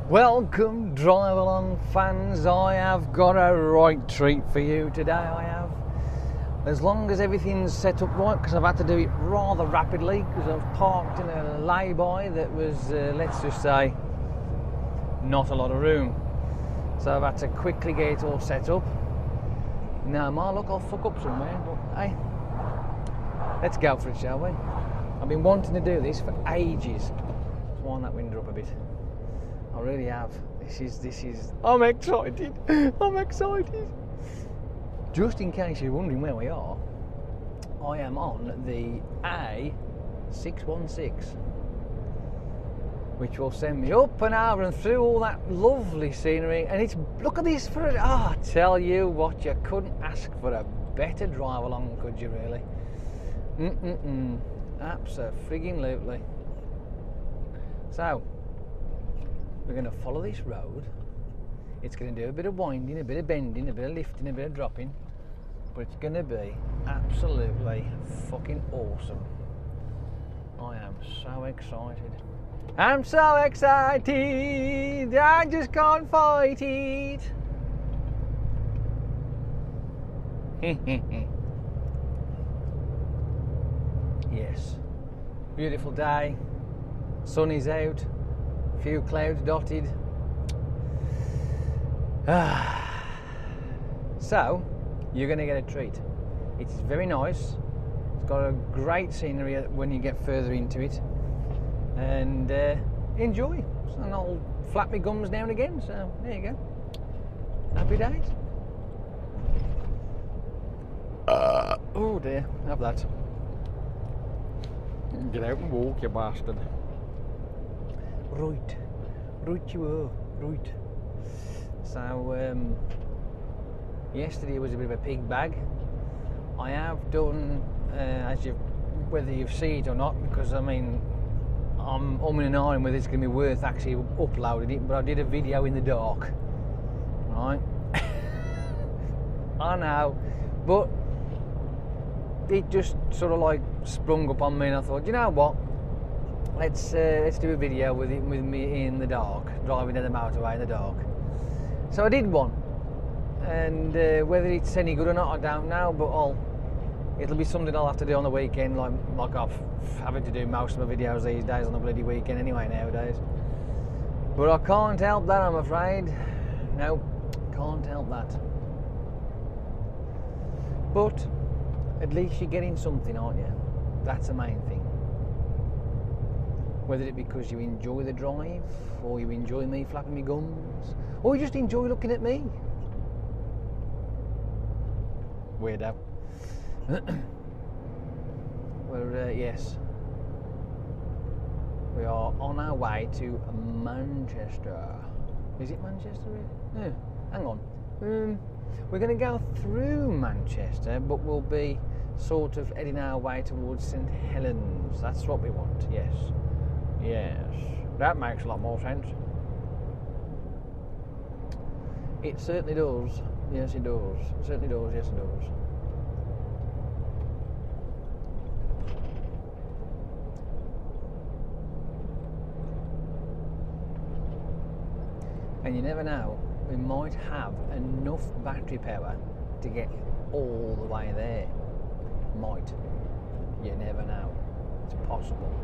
Welcome, drive along fans. I have got a right treat for you today. I have, as long as everything's set up right, because I've had to do it rather rapidly because I've parked in a lay-by that was, let's just say, not a lot of room. So I've had to quickly get it all set up. Now, my luck, I'll fuck up somewhere, but hey, let's go for it, shall we? I've been wanting to do this for ages. Let's wind that window up a bit. I really have. This is. I'm excited. I'm excited. Just in case you're wondering where we are, I am on the A616, which will send me up and over and through all that lovely scenery. And it's, look at this for it. I tell you what, you couldn't ask for a better drive along, could you really? Abso-friggin-lutely. So, we're going to follow this road. It's going to do a bit of winding, a bit of bending, a bit of lifting, a bit of dropping, but it's going to be absolutely fucking awesome. I am so excited. I'm so excited, I just can't fight it. Yes, beautiful day, sun is out. Few clouds dotted. So, you're going to get a treat. It's very nice. It's got a great scenery when you get further into it. And enjoy. And I'll flap my gums now and again. So, there you go. Happy days. Oh dear, have that. Get out and walk, you bastard. Right you are, right. So, yesterday was a bit of a pig bag. I have done, whether you've seen it or not, because I mean, I'm umming and ahhing whether it's going to be worth actually uploading it, but I did a video in the dark, right? I know, but it just sort of like sprung up on me, and I thought, you know what? Let's do a video with me in the dark, driving down the motorway in the dark. So I did one, and whether it's any good or not, I don't know. But it'll be something I'll have to do on the weekend, like I'm having to do most of my videos these days on the bloody weekend anyway nowadays. But I can't help that, I'm afraid. No, can't help that. But at least you're getting something, aren't you? That's the main thing. Whether it be because you enjoy the drive, or you enjoy me flapping my gums, or you just enjoy looking at me. Weirdo. Yes. We are on our way to Manchester. Is it Manchester? Yeah. Hang on. We're going to go through Manchester, but we'll be sort of heading our way towards St Helens. That's what we want, yes. Yes, that makes a lot more sense. It certainly does. Yes, it does. It certainly does. Yes, it does. And you never know, we might have enough battery power to get all the way there. Might. You never know. It's possible.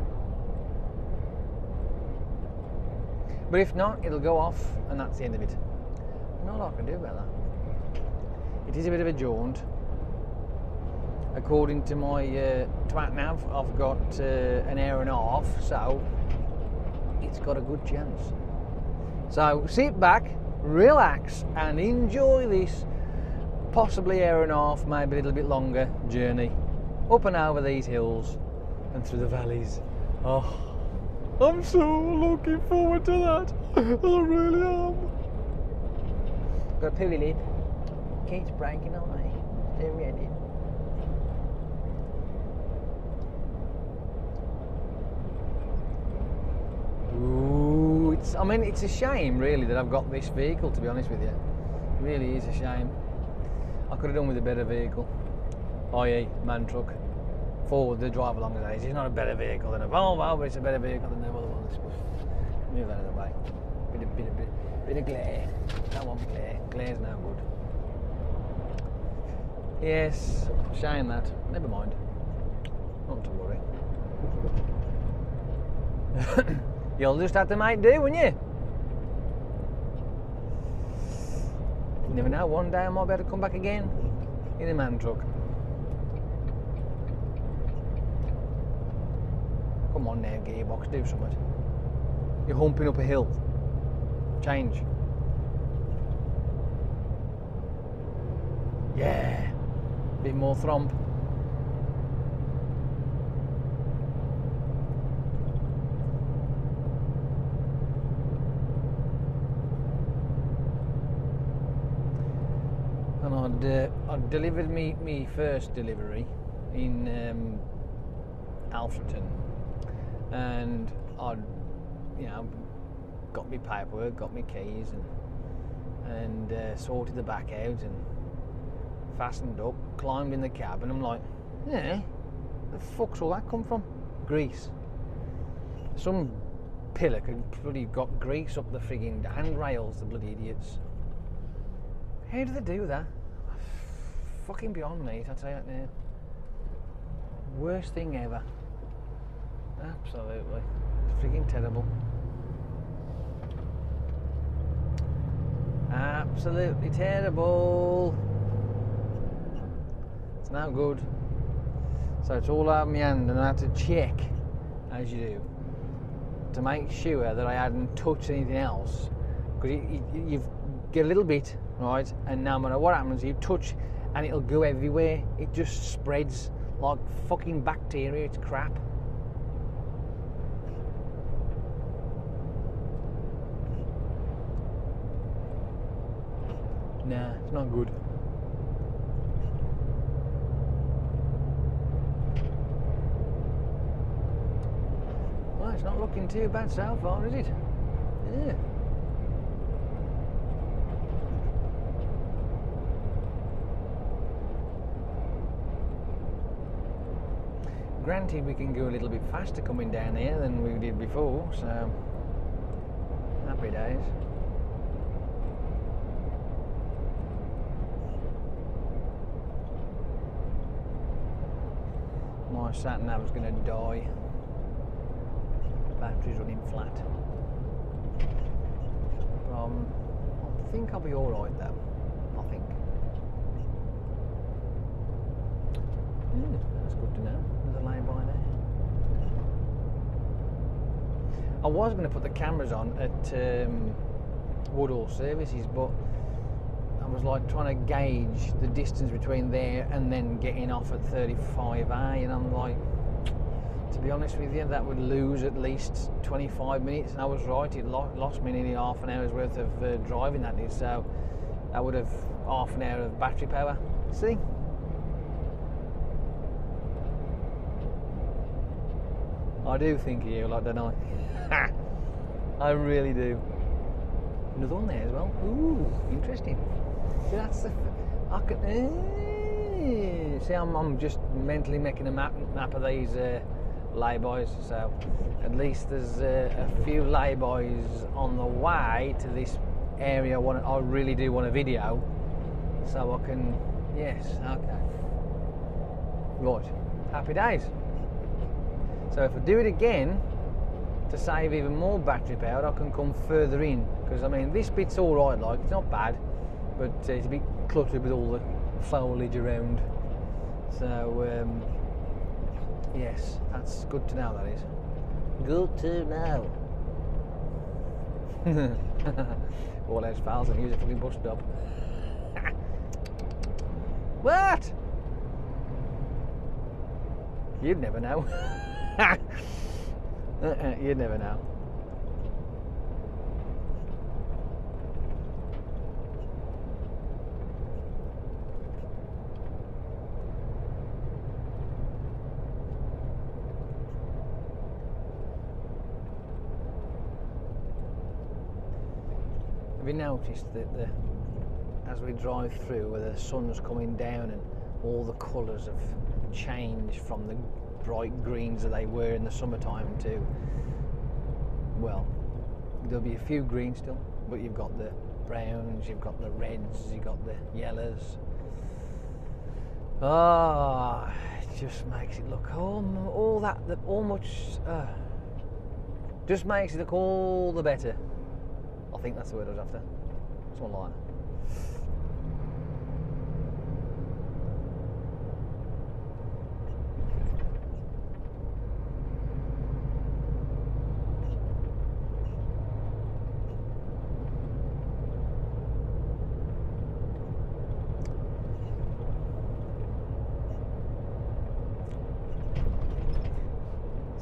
But if not, it'll go off, and that's the end of it. Not a lot I can do about that. It is a bit of a jaunt. According to my twat nav, I've got an hour and a half, so it's got a good chance. So sit back, relax, and enjoy this possibly hour and a half, maybe a little bit longer journey up and over these hills and through the valleys. Oh, I'm so looking forward to that. I really am. Got a pilly lip. Keeps breaking on me. Stay ready. Ooh, it's a shame really that I've got this vehicle, to be honest with you. It really is a shame. I could have done with a better vehicle. i.e. man truck. For the drive along the days. It's not a better vehicle than a Volvo, but it's a better vehicle than the other ones. Move that out of the way. Bit of glare. Don't want glare. Glare's no good. Yes, shame that. Never mind. Not to worry. You'll just have to make do, won't you? You never know, one day I might be able to come back again in a man truck. Come on now, gearbox, do something. You're humping up a hill. Change. Yeah. Bit more thromp. And I'd delivered me first delivery in Alfreton, and I'd, you know, got me paperwork, got me keys, and sorted the back out and fastened up, climbed in the cab, and I'm like, yeah, the fuck's all that come from? Grease. Some pillar could bloody got grease up the frigging handrails, the bloody idiots. How do they do that? Fucking beyond me, I'll tell you that now. Worst thing ever. Absolutely. Freaking terrible. Absolutely terrible. It's no good. So it's all out of my hand, and I had to check, as you do, to make sure that I hadn't touched anything else. Because you've get a little bit, right, and no matter what happens, you touch and it'll go everywhere. It just spreads like fucking bacteria. It's crap. Nah, it's not good. Well, it's not looking too bad so far, is it? Yeah. Granted, we can go a little bit faster coming down here than we did before, so happy days. My sat nav's going to die. Battery's running flat. I think I'll be alright though. I think. That's good to know. There's a lay-by there. I was going to put the cameras on at Woodall Services, but I was like trying to gauge the distance between there and then getting off at 35A, and I'm like, to be honest with you, that would lose at least 25 minutes, and I was right, it lost me nearly half an hour's worth of driving, that did, so I would have half an hour of battery power. See? I do think of you, like, don't I? I really do. Another one there as well. Ooh, interesting. See, that's the. I can. See, I'm just mentally making a map of these laybys. So at least there's a few laybys on the way to this area. I really do want a video, so I can. Yes. Okay. Right. Happy days. So if I do it again, to save even more battery power, I can come further in, because I mean this bit's alright, like it's not bad, but it's a bit cluttered with all the foliage around, so yes, that's good to know, that is good to know. All those files and use a fucking bus stop. What? You'd never know. You'd never know. Have you noticed that as we drive through, where the sun's coming down and all the colours have changed from the bright greens that they were in the summertime to, well, there'll be a few green still, but you've got the browns, you've got the reds, you've got the yellows. Ah, it just makes it look all much. Just makes it look all the better. I think that's the word I was after. Something like that.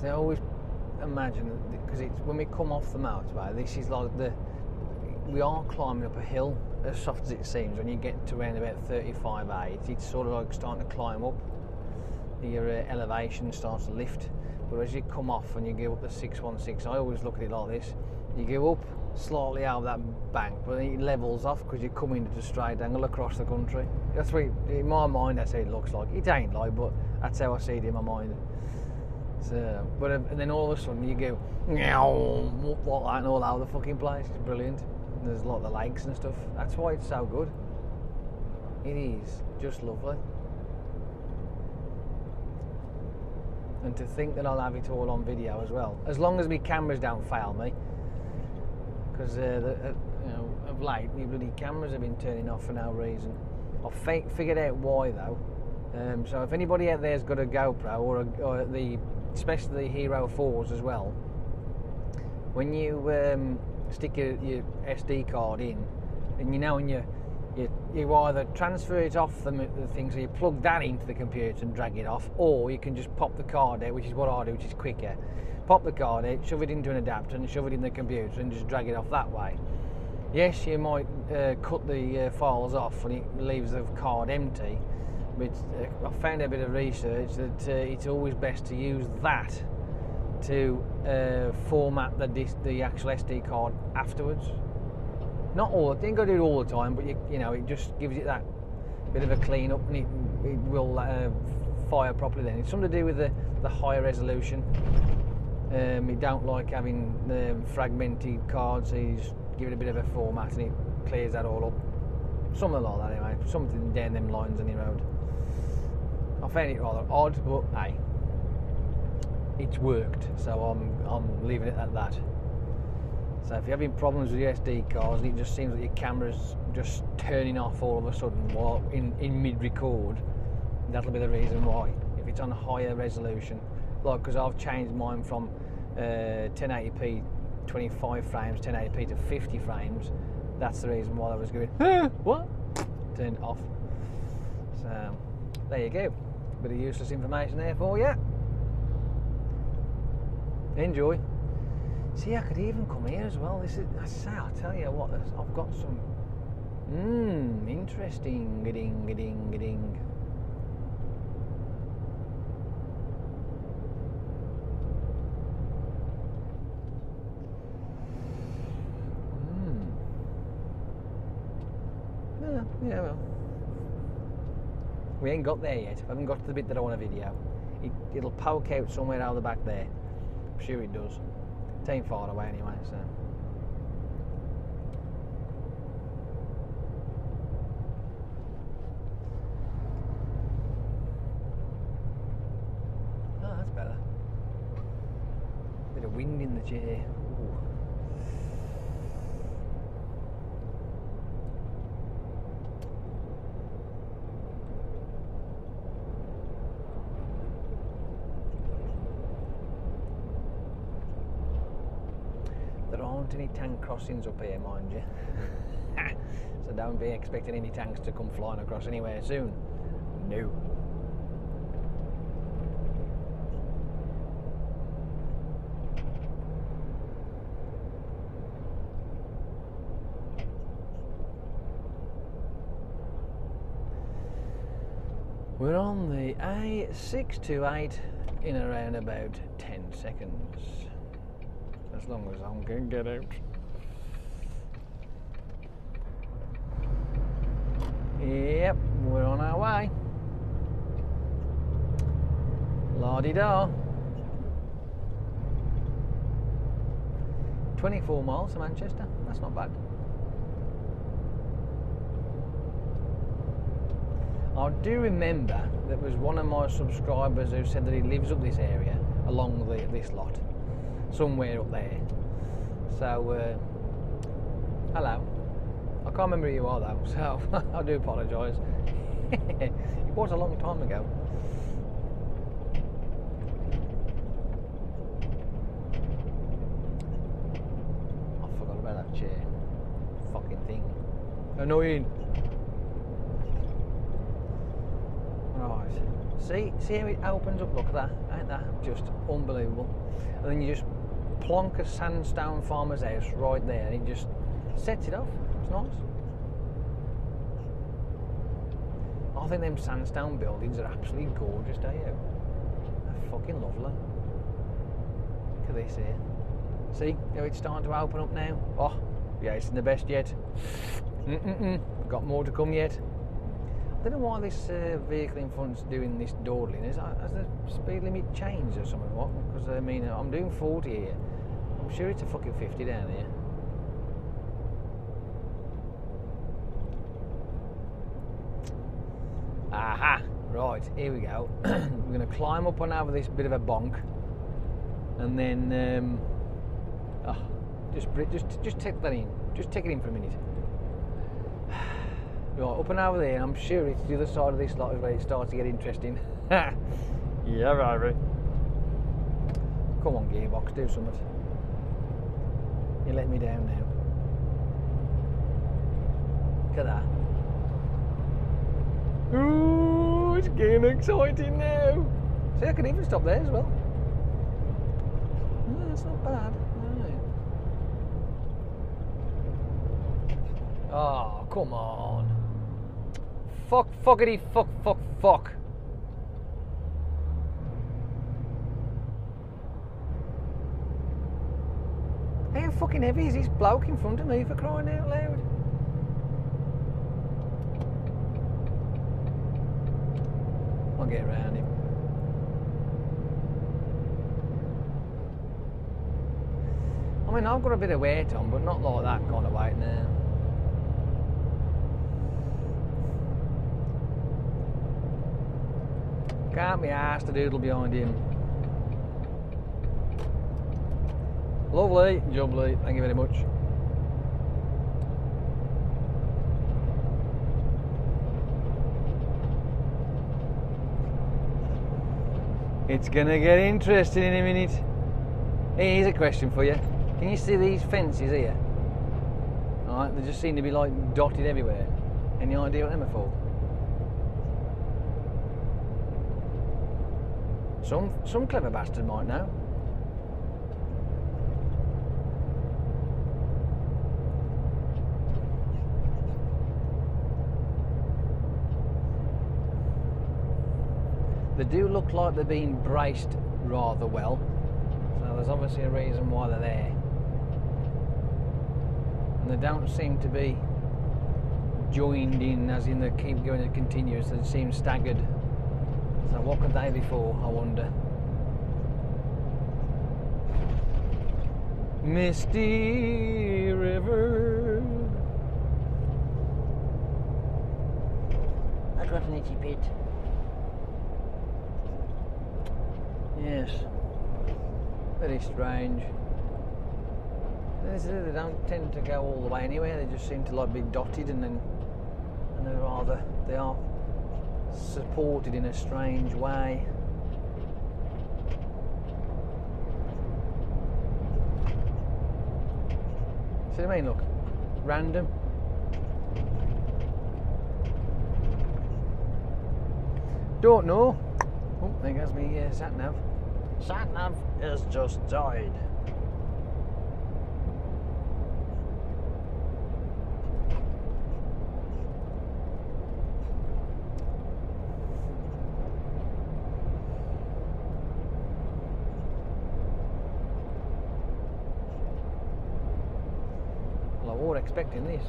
I always imagine that, because it's when we come off the motorway, this is like we are climbing up a hill, as soft as it seems. When you get to around about 35.8, it's sort of like starting to climb up. Your elevation starts to lift, but as you come off and you go up the 616, I always look at it like this: you go up slightly out of that bank, but then it levels off because you come into a straight angle across the country. That's what in my mind that's how it looks like. It ain't like, but that's how I see it in my mind. So, and then all of a sudden you go like that and all over the fucking place. It's brilliant. And there's a lot of the lakes and stuff. That's why it's so good. It is just lovely. And to think that I'll have it all on video as well, as long as my cameras don't fail me. Because of late, my bloody cameras have been turning off for no reason. I've figured out why though. So if anybody out there's got a GoPro or especially the Hero 4s as well, when you stick your SD card in, and and you either transfer it off the thing, so you plug that into the computer and drag it off, or you can just pop the card out, which is what I do, which is quicker. Pop the card out, shove it into an adapter and shove it in the computer and just drag it off that way. Yes, you might cut the files off and it leaves the card empty, but I found a bit of research that it's always best to use that to format the actual SD card afterwards. Not all, you ain't got to do it all the time, but it just gives it that bit of a clean up, and it will fire properly then. It's something to do with the higher resolution. You don't like having fragmented cards, so you just give it a bit of a format and it clears that all up. Something like that anyway, something down them lines on the road. I found it rather odd, but hey, it's worked, so I'm leaving it at that. So if you're having problems with your SD cards and it just seems like your camera's just turning off all of a sudden while in mid-record, that'll be the reason why. If it's on a higher resolution, like because I've changed mine from 1080p 25 frames, 1080p to 50 frames, that's the reason why I was going, what? Turned off. So there you go. Bit of useless information there for you. Enjoy. See, I could even come here as well. I'll tell you what, I've got some interesting ding. Yeah, well, we ain't got there yet. I haven't got to the bit that I want to video. It'll poke out somewhere out the back there. I'm sure it does. It ain't far away anyway, so. Oh, that's better. Bit of wind in the chair. Ooh. There aren't any tank crossings up here, mind you. So don't be expecting any tanks to come flying across anywhere soon. No. We're on the A628 in around about 10 seconds. As long as I can get out. Yep, we're on our way. La-di-da. 24 miles to Manchester. That's not bad. I do remember there was one of my subscribers who said that he lives up this area, along this lot, somewhere up there. So, hello. I can't remember who you are though, so I do apologise. It was a long time ago. I forgot about that chair. Fucking thing. Annoying. Right. See how it opens up? Look at that. Ain't that just unbelievable? And then you just plonk a sandstone farmer's house right there and it just sets it off. It's nice. I think them sandstone buildings are absolutely gorgeous, don't you? They're fucking lovely. Look at this here. See how it's starting to open up now? Oh, yeah, it's in the best yet. Got more to come yet. I don't know why this vehicle in front's doing this dawdling. Has the speed limit changed or something? What? Because I mean, I'm doing 40 here. I'm sure it's a fucking 50 down here. Aha! Right, here we go. We're going to climb up and over this bit of a bonk, and then just take that in. Just take it in for a minute. Right, up and over there. I'm sure it's the other side of this lot where it starts to get interesting. Yeah, baby. Come on, gearbox, do something. You let me down now. Look at that. Ooh, it's getting exciting now. See, I can even stop there as well. No, that's not bad. No. Oh, come on. Fuckity, fuck. How fucking heavy is this bloke in front of me, for crying out loud? I'll get around him. I mean, I've got a bit of weight on, but not like that kind of weight now. Can't be arsed to doodle behind him. Lovely, jubbly, thank you very much. It's gonna get interesting in a minute. Here's a question for you. Can you see these fences here? Alright, they just seem to be like dotted everywhere. Any idea what them are for? Some clever bastard might know. They do look like they're being braced rather well, so there's obviously a reason why they're there. And they don't seem to be joined in, as in they keep going continuous, they seem staggered. So what could they be for, I wonder? Misty River. I got an itchy pit. Yes. Very strange. They don't tend to go all the way anywhere, they just seem to like be dotted and they are supported in a strange way. See what I mean? Look, random. Don't know. Oh, there goes me sat nav. Sat nav has just died. Well, I wasn't expecting this,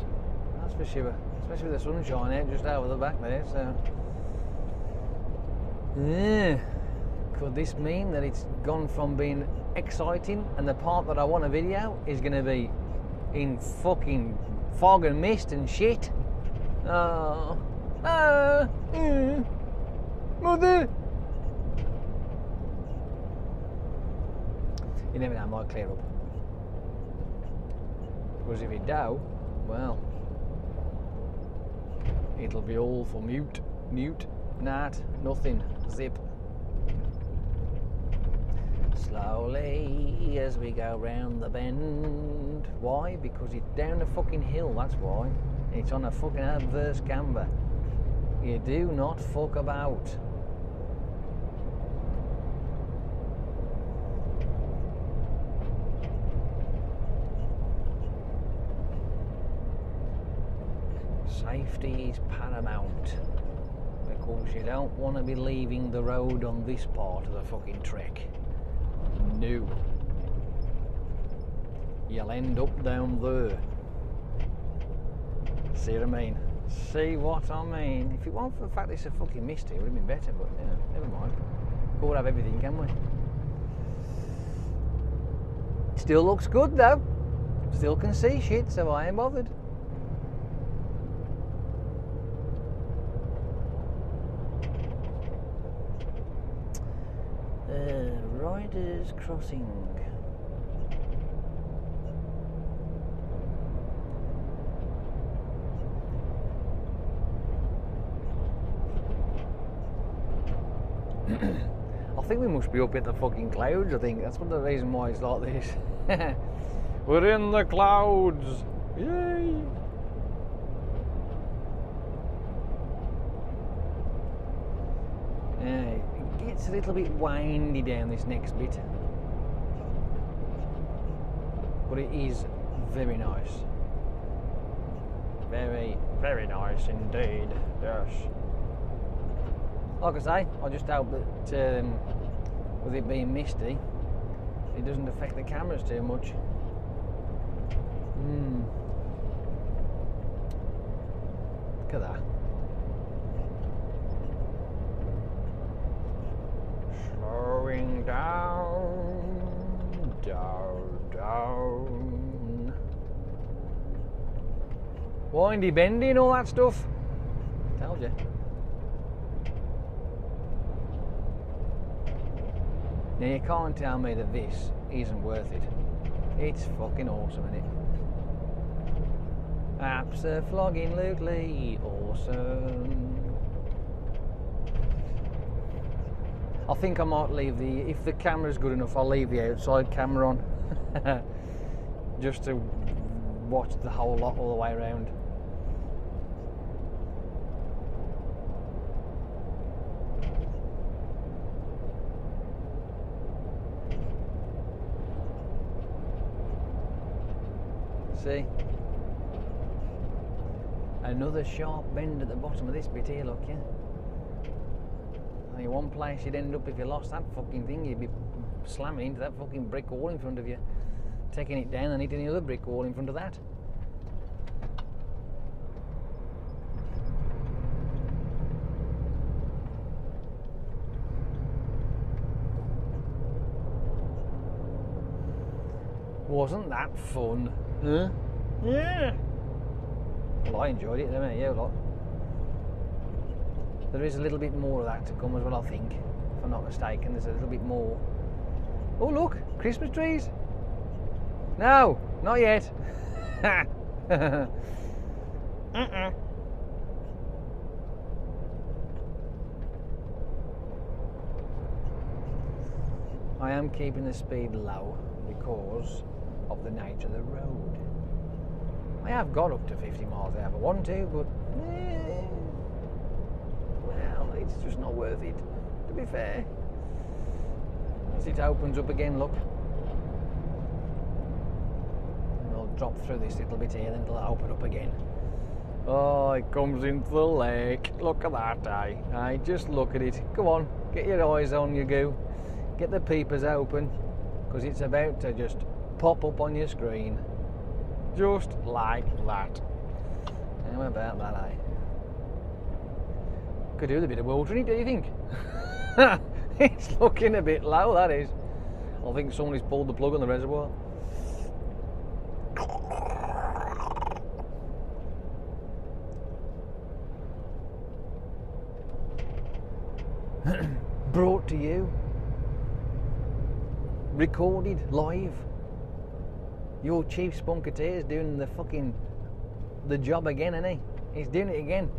that's for sure. Especially with the sunshine out just over the back there, so. Yeah. Could this mean that it's gone from being exciting and the part that I want to video is going to be in fucking fog and mist and shit? Oh. Mother! You never know, it might clear up. Because if it do, well, it'll be all for mute, nat, nothing, zip. Slowly as we go round the bend. Why? Because it's down the fucking hill, that's why. It's on a fucking adverse camber. You do not fuck about. Safety is paramount, because you don't want to be leaving the road on this part of the fucking trek. No. You'll end up down there. See what I mean? See what I mean? If it weren't for the fact it's a fucking misty, it would have been better, but you know, never mind. Can't have everything, can we? Still looks good though. Still can see shit, so I ain't bothered. Riders Crossing. I think we must be up at the fucking clouds, I think. That's one of the reason why it's like this. We're in the clouds! Yay! Yeah, it gets a little bit windy down this next bit. But it is very nice. Very, very nice indeed. Yes. Like I say, I just hope that with it being misty, it doesn't affect the cameras too much. Look at that. Slowing down, down. Windy, bendy and all that stuff. Told you. Now you can't tell me that this isn't worth it. It's fucking awesome, isn't it? Abso-flogging-lutely awesome. I think I might leave if the camera's good enough, I'll leave the outside camera on. Just to watch the whole lot all the way around. See? Another sharp bend at the bottom of this bit here, look, yeah? Only one place you'd end up if you lost that fucking thing, you'd be slamming into that fucking brick wall in front of you. Taking it down and hitting the other brick wall in front of that. Wasn't that fun? Huh? Yeah. Well, I enjoyed it, didn't I? Yeah, a lot. There is a little bit more of that to come as well, I think. If I'm not mistaken, there's a little bit more. Oh, look, Christmas trees. No, not yet. I am keeping the speed low because of the nature of the road. I have got up to 50 miles an hour if I want to, but well, it's just not worth it, to be fair. As it opens up again, look. And I'll drop through this little bit here, then it'll open up again. Oh, it comes into the lake. Look at that, eh? Aye, just look at it. Come on, get your eyes on you, go. Get the peepers open, because it's about to just pop up on your screen. Just like that. How about that, eh? Could do with a bit of watering, do you think? It's looking a bit low, that is. I think somebody's pulled the plug on the reservoir. Brought to you, recorded live. Your chief spunketeer's doing the job again, isn't he? He's doing it again.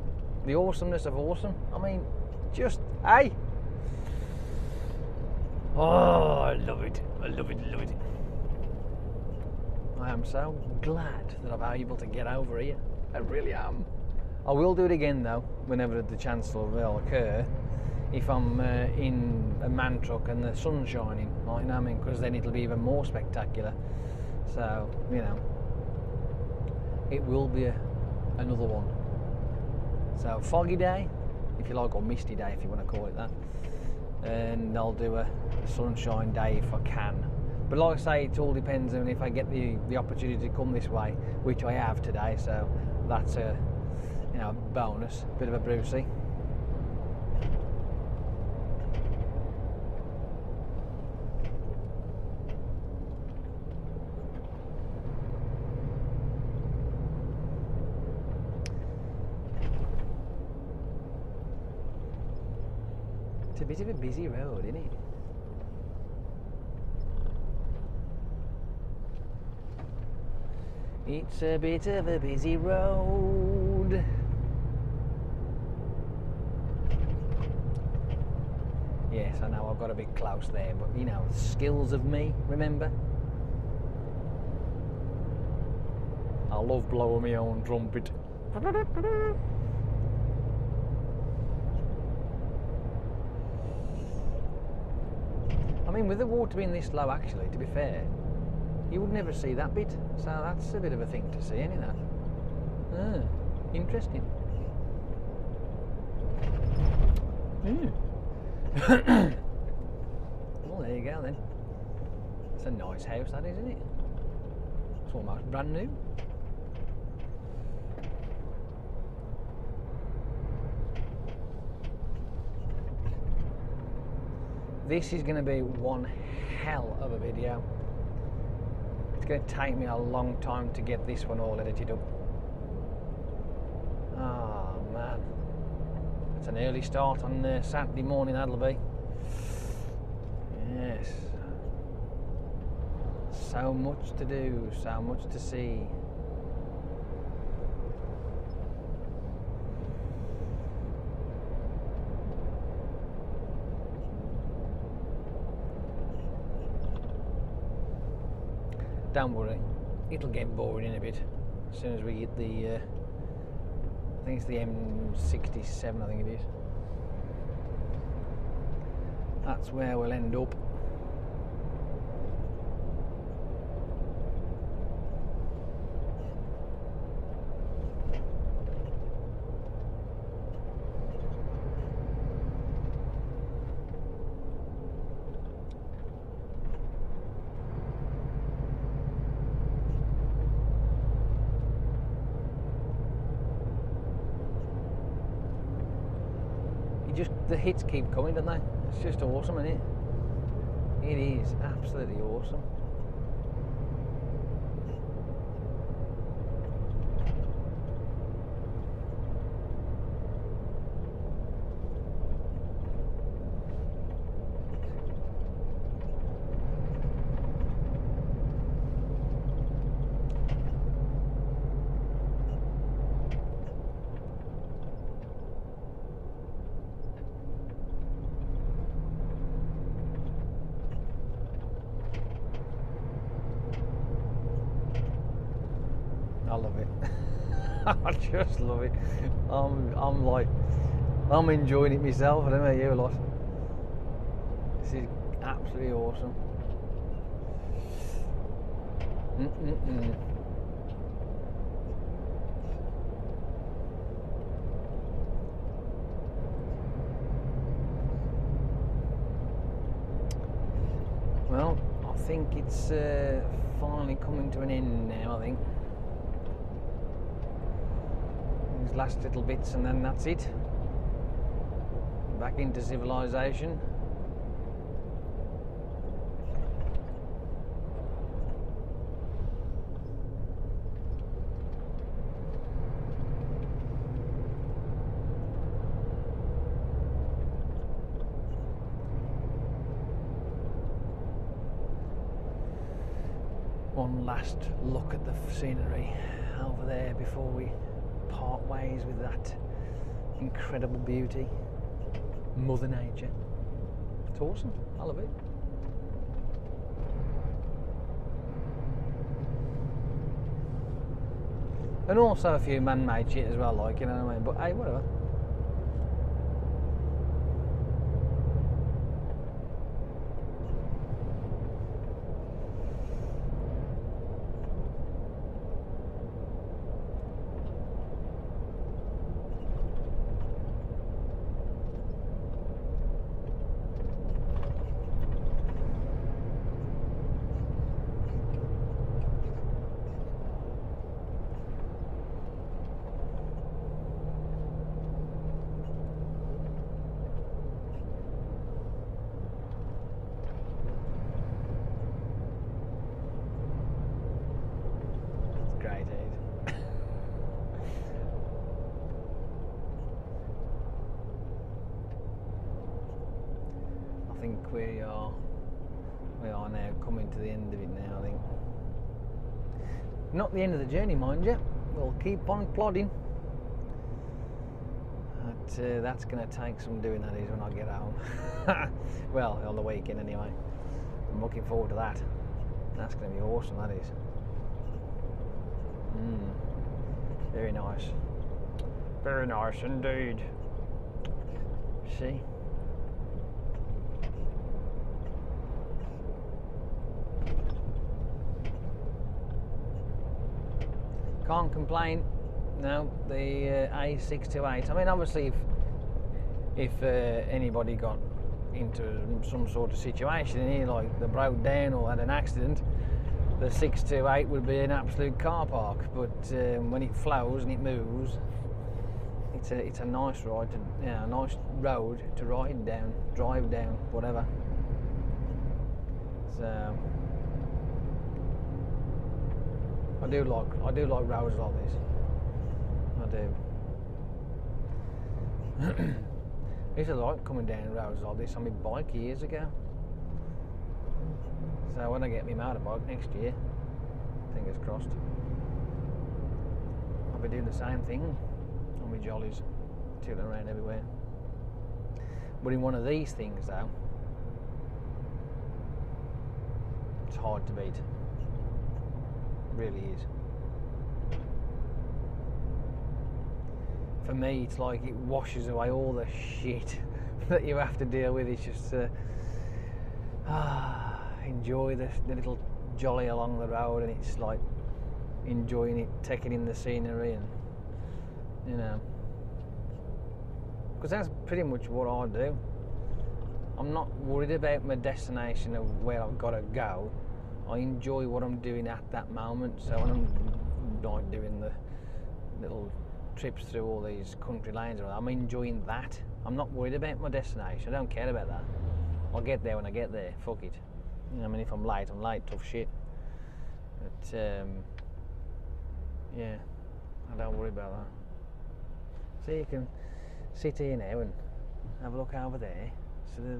The awesomeness of awesome. I mean, just, hey. Oh, I love it. I love it, love it. I am so glad that I'm able to get over here. I really am. I will do it again though, whenever the chance will occur. If I'm in a man truck and the sun's shining, like, you know what I mean? Because then it'll be even more spectacular. So, you know, it will be another one. So, foggy day, if you like, or misty day, if you want to call it that. And I'll do a sunshine day if I can. But like I say, it all depends on if I get the opportunity to come this way, which I have today. So that's a, you know, bonus, bit of a Brucey. It's a bit of a busy road, isn't it? It's a bit of a busy road. Yes, I know I've got a bit close there, but you know, skills of me, remember? I love blowing my own trumpet. I mean, with the water being this low, actually, to be fair, you would never see that bit. So that's a bit of a thing to see, isn't it? Ah, interesting. Well, there you go then. It's a nice house, that is, isn't it? It's almost brand new. This is going to be one hell of a video. It's going to take me a long time to get this one all edited up. Oh man, it's an early start on Saturday morning, that'll be. Yes, so much to do, so much to see. Don't worry, it'll get boring in a bit as soon as we get the, I think it's the M67, I think it is. That's where we'll end up. The hits keep coming, don't they? It's just awesome, isn't it? It is absolutely awesome. I love it. I just love it. I'm enjoying it myself. I don't know about you a lot. This is absolutely awesome. Well, I think it's finally coming to an end now, I think. These last little bits and then that's it. Back into civilization. one last look at the scenery over there before we part ways with that incredible beauty, Mother Nature. It's awesome. I love it. And also a few man-made shit as well, like, you know what I mean? But hey, whatever. I think we are now coming to the end of it now, I think. Not the end of the journey, mind you. We'll keep on plodding. But that's going to take some doing, that is, when I get home. Well, on the weekend anyway. I'm looking forward to that. That's going to be awesome, that is. Very nice. Very nice indeed. See? Can't complain. No, the A628. I mean, obviously, if anybody got into some sort of situation in here, like they broke down or had an accident, the 628 would be an absolute car park. But when it flows and it moves, it's a nice ride, a nice road to ride down, drive down, whatever. So I do like roads like this. I do. I used to like coming down roads like this on my bike years ago. So when I get my motorbike next year, fingers crossed, I'll be doing the same thing on my jollies, tooting around everywhere. But in one of these things though, it's hard to beat. It really is. For me, it's like it washes away all the shit that you have to deal with. It's just enjoy the little jolly along the road, and it's like enjoying it, taking in the scenery, and you know, because that's pretty much what I do. I'm not worried about my destination of where I've got to go. I enjoy what I'm doing at that moment. So when I'm like doing the little trips through all these country lanes, I'm enjoying that. I'm not worried about my destination. I don't care about that. I'll get there when I get there. Fuck it. You know, I mean, if I'm late, tough shit. But yeah, I don't worry about that. So you can sit here now and have a look over there to the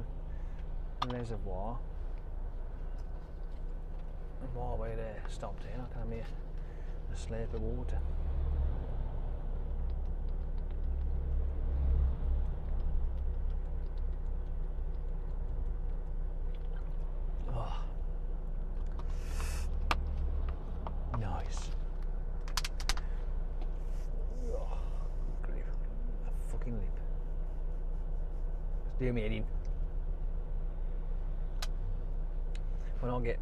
reservoir. And while we're there, stopped here, I can have me a slurp of water. Oh, nice. Oh, grief. A fucking lip. Let's do me head in. When I get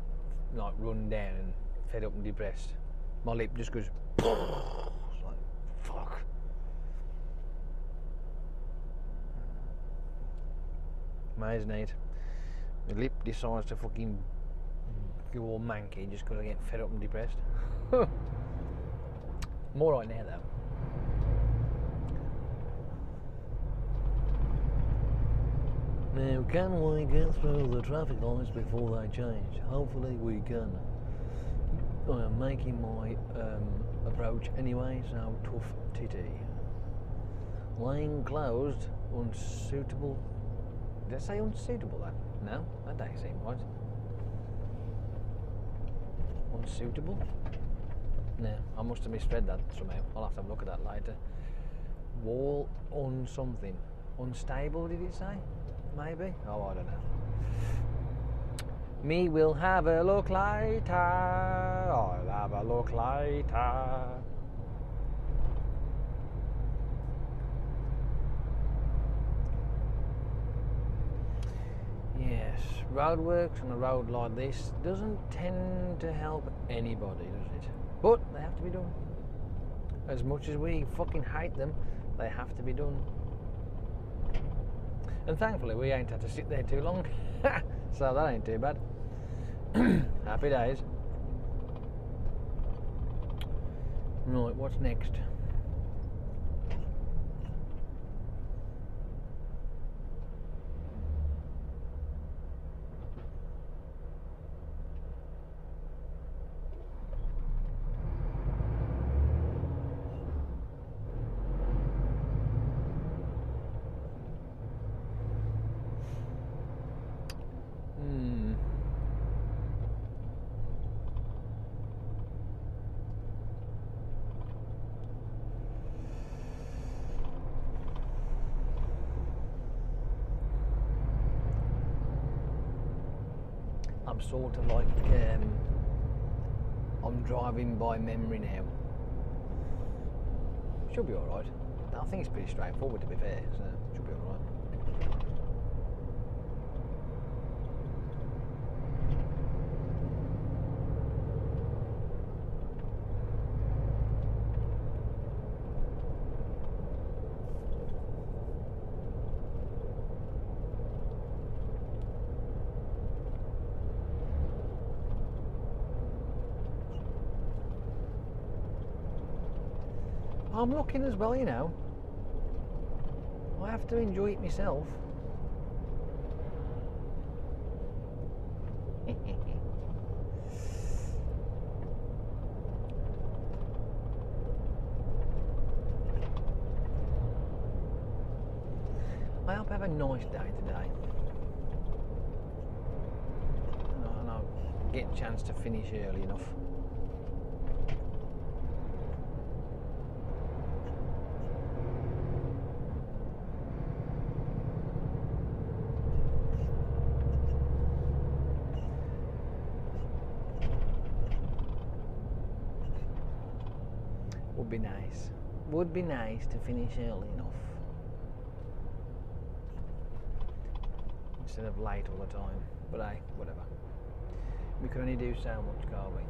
like run down and fed up and depressed, my lip just goes. It's like, fuck. Amazing, ain't? The lip decides to fucking go all manky just because I get fed up and depressed. More right now though. Now, can we get through the traffic lights before they change? Hopefully we can. I am making my approach anyway, so tough titty. Lane closed, unsuitable. Did I say unsuitable then? No, that don't seem right. unsuitable. No, I must have misread that somehow. I'll have to have a look at that later. Wall something. Unstable, did it say? Maybe? Oh, I don't know. Me will have a look later. I'll have a look later. Yes, roadworks on a road like this doesn't tend to help anybody, does it? But they have to be done. As much as we fucking hate them, they have to be done. And thankfully we ain't had to sit there too long. So that ain't too bad. Happy days. Right, what's next? I'm sort of like I'm driving by memory now. Should be alright. I think it's pretty straightforward, to be fair, so should be alright. I'm looking as well, you know. I have to enjoy it myself. I hope I have a nice day today. And I'll get a chance to finish early enough. Would be nice to finish early enough instead of late all the time, but hey, whatever. We can only do so much, can't we?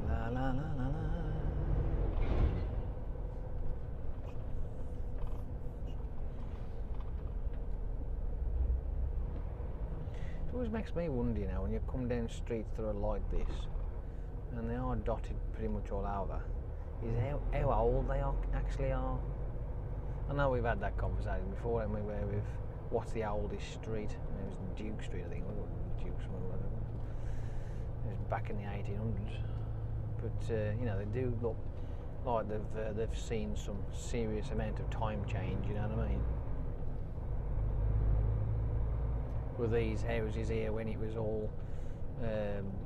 La la la la la. It always makes me wonder, you know, when you come down streets that are like this, and they are dotted pretty much all over, is how old they actually are. I know we've had that conversation before, haven't we, where we've, what's the oldest street? It was Duke Street, I think, or Duke's one, whatever. It was back in the 1800s. But, you know, they do look like they've seen some serious amount of time change, you know what I mean? With these houses here, when it was all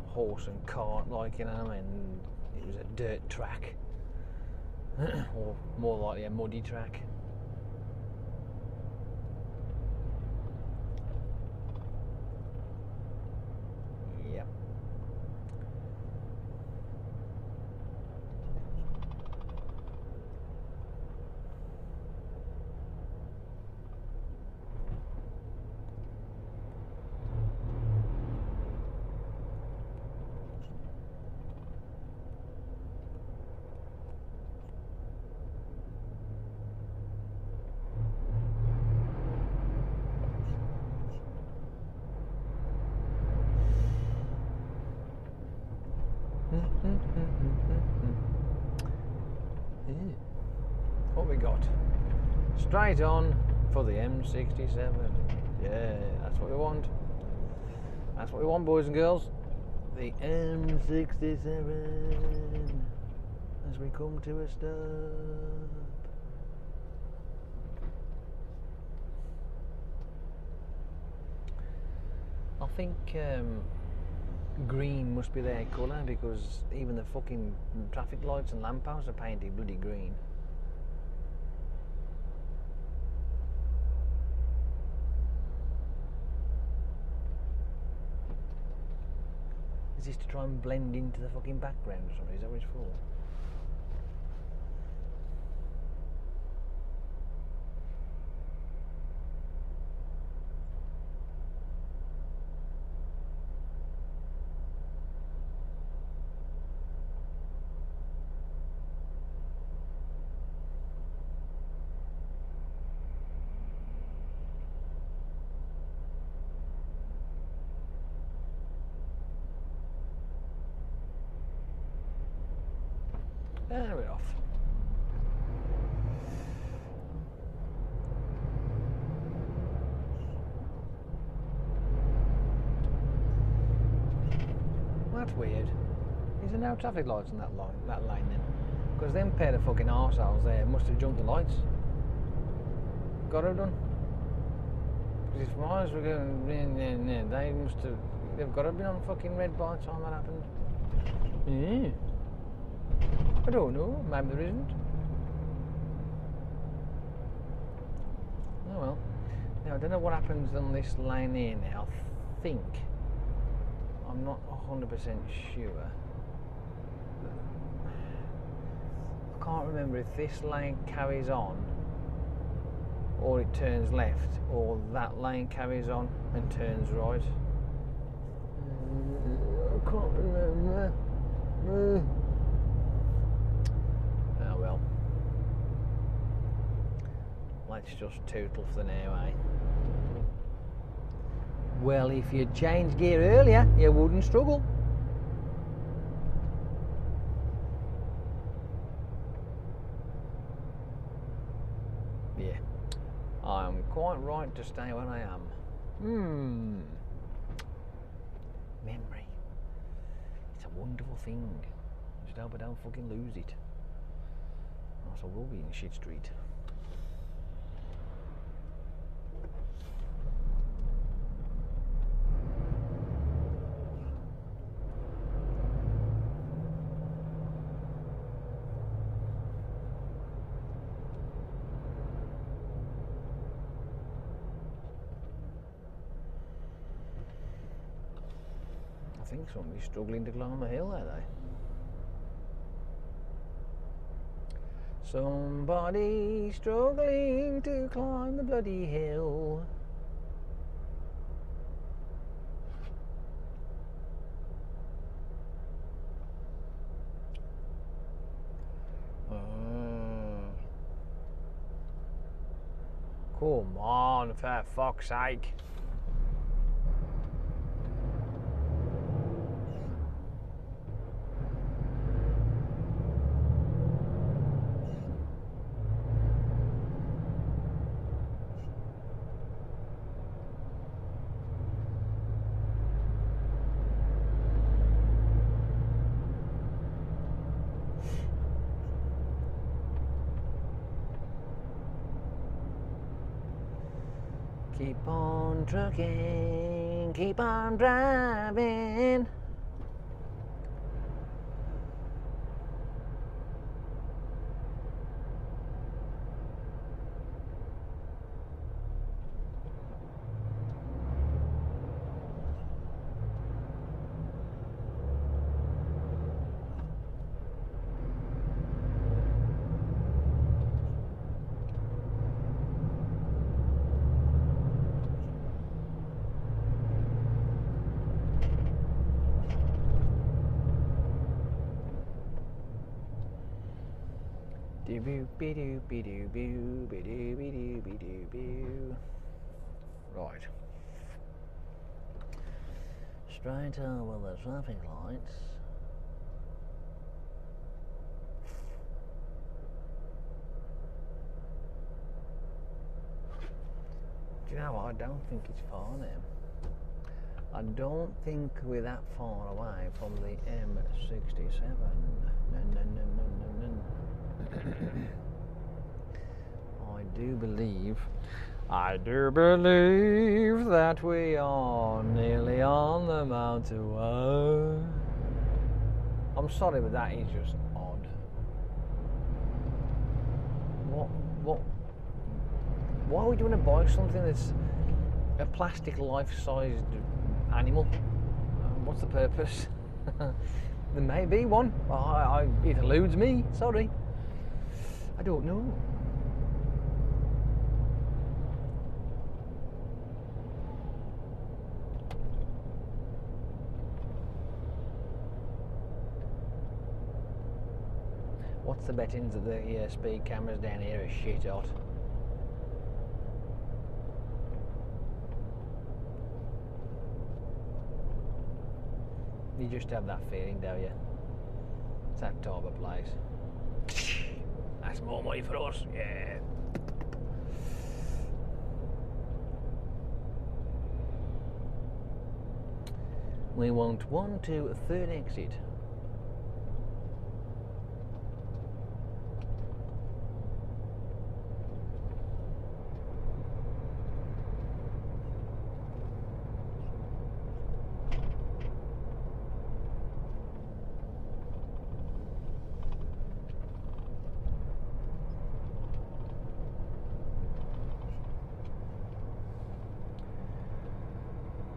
horse and cart, like, you know what I mean, it was a dirt track, or more likely a muddy track. Yep. What we got? Straight on for the M67. Yeah, that's what we want. That's what we want, boys and girls. the M67 as we come to a stop. I think green must be their colour because even the fucking traffic lights and lampposts are painted bloody green. Is this to try and blend into the fucking background or something? Is that what it's for? And we're off. That's weird. Is there no traffic lights on that lane then? Because them pair of fucking arseholes there must have jumped the lights. Got to have done. Because if mines were going, they must have. They've got to have been on fucking red by the time that happened. Yeah. I don't know, maybe there isn't. Oh well. Now I don't know what happens on this lane here now. I think, I'm not 100% sure. I can't remember if this lane carries on or it turns left or that lane carries on and turns right. I can't remember. Oh well. Let's just tootle for the now, eh? Well, if you'd changed gear earlier, you wouldn't struggle. Yeah, I'm quite right to stay where I am. Memory. It's a wonderful thing. I just hope I don't fucking lose it. Or else I will be in shit street. I think somebody's struggling to climb a hill, are they? Somebody struggling to climb the bloody hill. Come on, for fuck's sake. Keep on trucking, keep on driving. Right. Straight over the traffic lights. Do you know what? I don't think it's far now. I don't think we're that far away from the M67. I do believe that we are nearly on the motorway. I'm sorry, but that is just odd. Why would you want to buy something that's a plastic life-sized animal? What's the purpose? There may be one. It eludes me. Sorry. I don't know. What's the bettings that the speed cameras down here are shit hot? You just have that feeling, don't you? It's that type of place. That's more money for us, yeah. We want 1 to 3rd exit.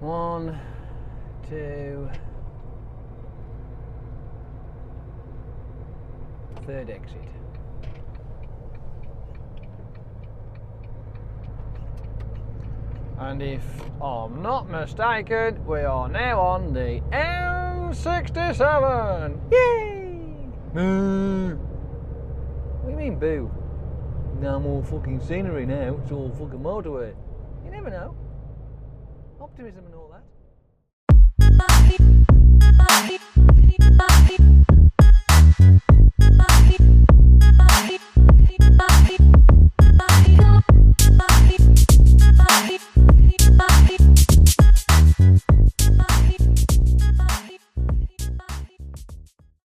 One, two, 3rd exit. And if I'm not mistaken, we are now on the M67. Yay! Boo! What do you mean, boo? No more fucking scenery now. It's all fucking motorway. You never know. Optimism and all that.